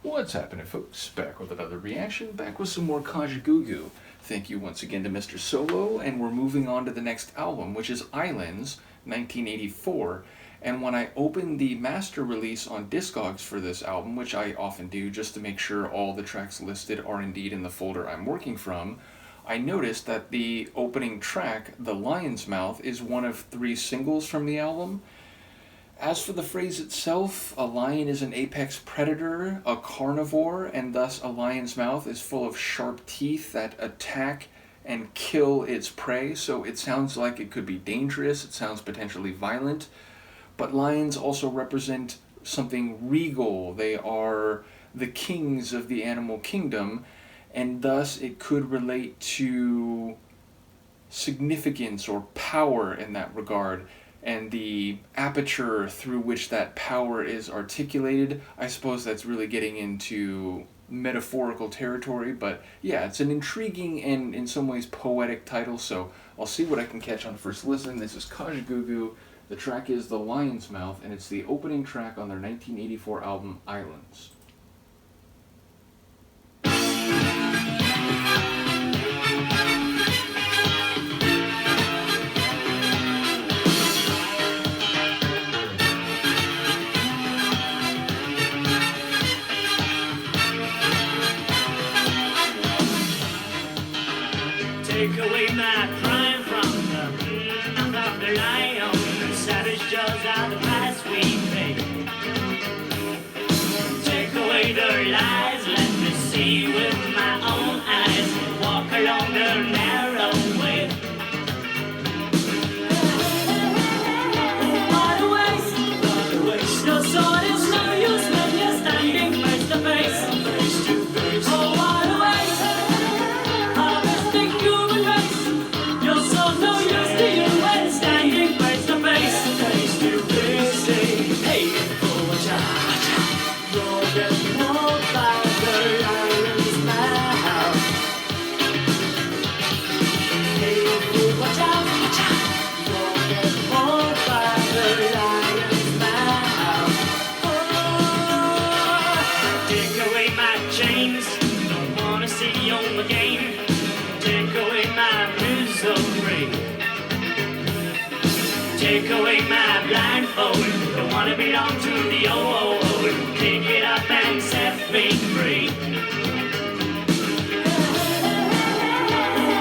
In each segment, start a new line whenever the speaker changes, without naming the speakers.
What's happening, folks? Back with another reaction, back with some more Kajagoogoo. Thank you once again to Mr. Solo, and we're moving on to the next album, which is Islands, 1984. And when I opened the master release on Discogs for this album, which I often do just to make sure all the tracks listed are indeed in the folder I'm working from, I noticed that the opening track, The Lion's Mouth, is one of 3 singles from the album. As for the phrase itself, a lion is an apex predator, a carnivore, and thus a lion's mouth is full of sharp teeth that attack and kill its prey, so it sounds like it could be dangerous, it sounds potentially violent. But lions also represent something regal. They are the kings of the animal kingdom, and thus it could relate to significance or power in that regard. And the aperture through which that power is articulated, I suppose that's really getting into metaphorical territory, but yeah, it's an intriguing and in some ways poetic title, so I'll see what I can catch on first listen. This is Kajagoogoo. The track is The Lion's Mouth, and it's the opening track on their 1984 album, Islands.
Take away my crime from the lion, the savage jaws are the price we pay. Take away the lies, let me see with my own eyes, walk along the narrow way. What a waste, what a waste. No sword is no use when you're standing face to face. Face to face. Oh, what a waste. Take away my blindfold, don't wanna belong to the old. Pick it up and set me free.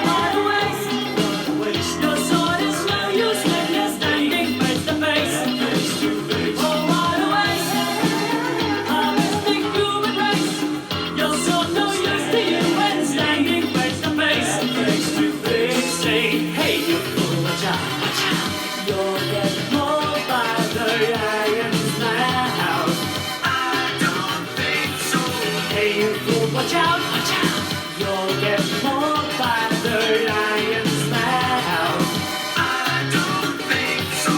What a waste, what a waste. No sword is no use when you're standing face to face. Face to face. Oh, what a waste, a mystic human race. Your sword no use to you when standing face to face. Face to face. Say, hey, you fool, watch out, watch out. You'll get more by the lion's mouth. I don't think so. Hey, you fool, watch out, watch out. You'll get more by the lion's mouth. I don't think so.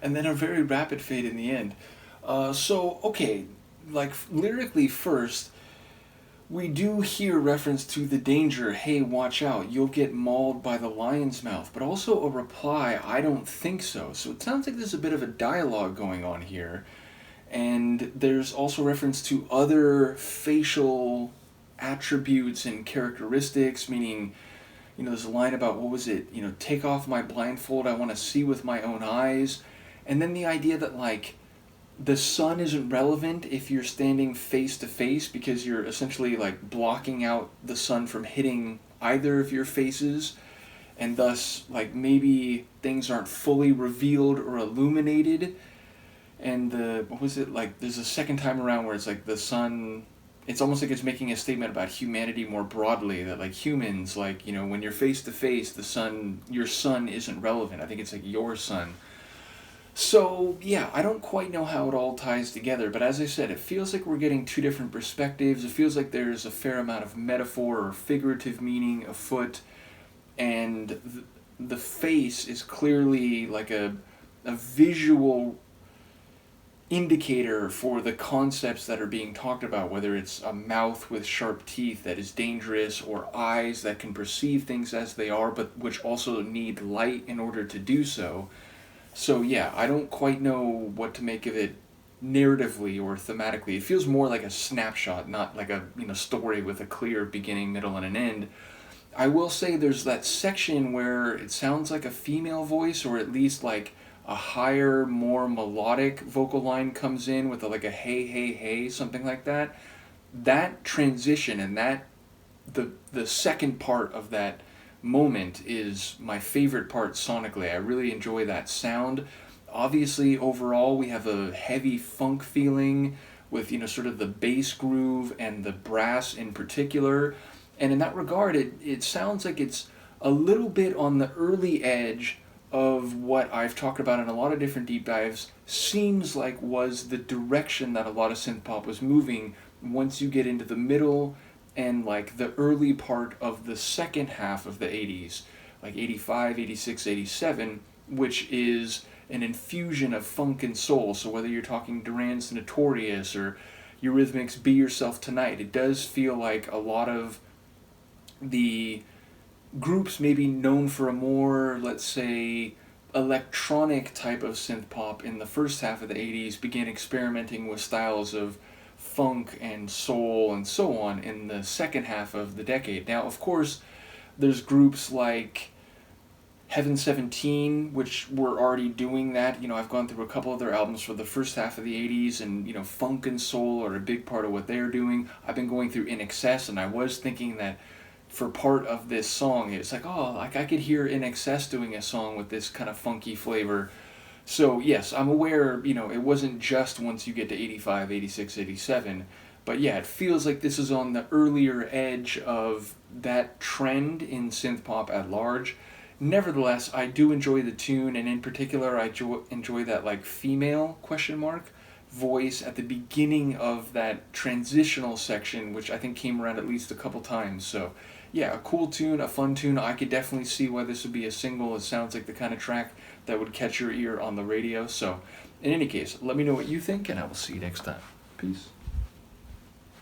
And then a very rapid fade in the end. Okay, like lyrically first, We do hear reference to the danger, hey, watch out, you'll get mauled by the lion's mouth, but also a reply, I don't think so. So it sounds like there's a bit of a dialogue going on here. And there's also reference to other facial attributes and characteristics, meaning, there's a line about, what was it, take off my blindfold, I want to see with my own eyes. And then the idea that, like, the sun isn't relevant if you're standing face to face because you're essentially like blocking out the sun from hitting either of your faces, and thus like maybe things aren't fully revealed or illuminated. And what was it, like there's a second time around where it's like the sun, it's almost like it's making a statement about humanity more broadly, that like humans, like, when you're face to face, your sun isn't relevant. I think it's like your sun. So, yeah, I don't quite know how it all ties together, but as I said, it feels like we're getting two different perspectives. It feels like there's a fair amount of metaphor or figurative meaning afoot, and the face is clearly like a visual indicator for the concepts that are being talked about, whether it's a mouth with sharp teeth that is dangerous, or eyes that can perceive things as they are, but which also need light in order to do so. So yeah, I don't quite know what to make of it narratively or thematically. It feels more like a snapshot, not like a story with a clear beginning, middle, and an end. I will say there's that section where it sounds like a female voice, or at least like a higher, more melodic vocal line comes in with like a hey, hey, hey, something like that. That transition and the second part of that moment is my favorite part sonically. I really enjoy that sound. Obviously, overall, we have a heavy funk feeling with, sort of the bass groove and the brass in particular. And in that regard, it sounds like it's a little bit on the early edge of what I've talked about in a lot of different deep dives, seems like was the direction that a lot of synth pop was moving once you get into the middle and like the early part of the second half of the 80s, like 85, 86, 87, which is an infusion of funk and soul. So whether you're talking Duran's Notorious or Eurythmics' Be Yourself Tonight, it does feel like a lot of the groups maybe known for a more, let's say, electronic type of synth pop in the first half of the 80s began experimenting with styles of funk and soul and so on in the second half of the decade. Now, of course, there's groups like Heaven 17, which were already doing that. I've gone through a couple of their albums for the first half of the 80s, and, funk and soul are a big part of what they're doing. I've been going through In Excess, and I was thinking that for part of this song, it's like, oh, like I could hear In Excess doing a song with this kind of funky flavor. So yes, I'm aware, it wasn't just once you get to 85, 86, 87, but yeah, it feels like this is on the earlier edge of that trend in synth pop at large. Nevertheless, I do enjoy the tune, and in particular, I enjoy that like female ? Voice at the beginning of that transitional section, which I think came around at least a couple times. So yeah, a cool tune, a fun tune. I could definitely see why this would be a single. It sounds like the kind of track that would catch your ear on the radio. So in any case, let me know what you think, and I will see you next time. Peace.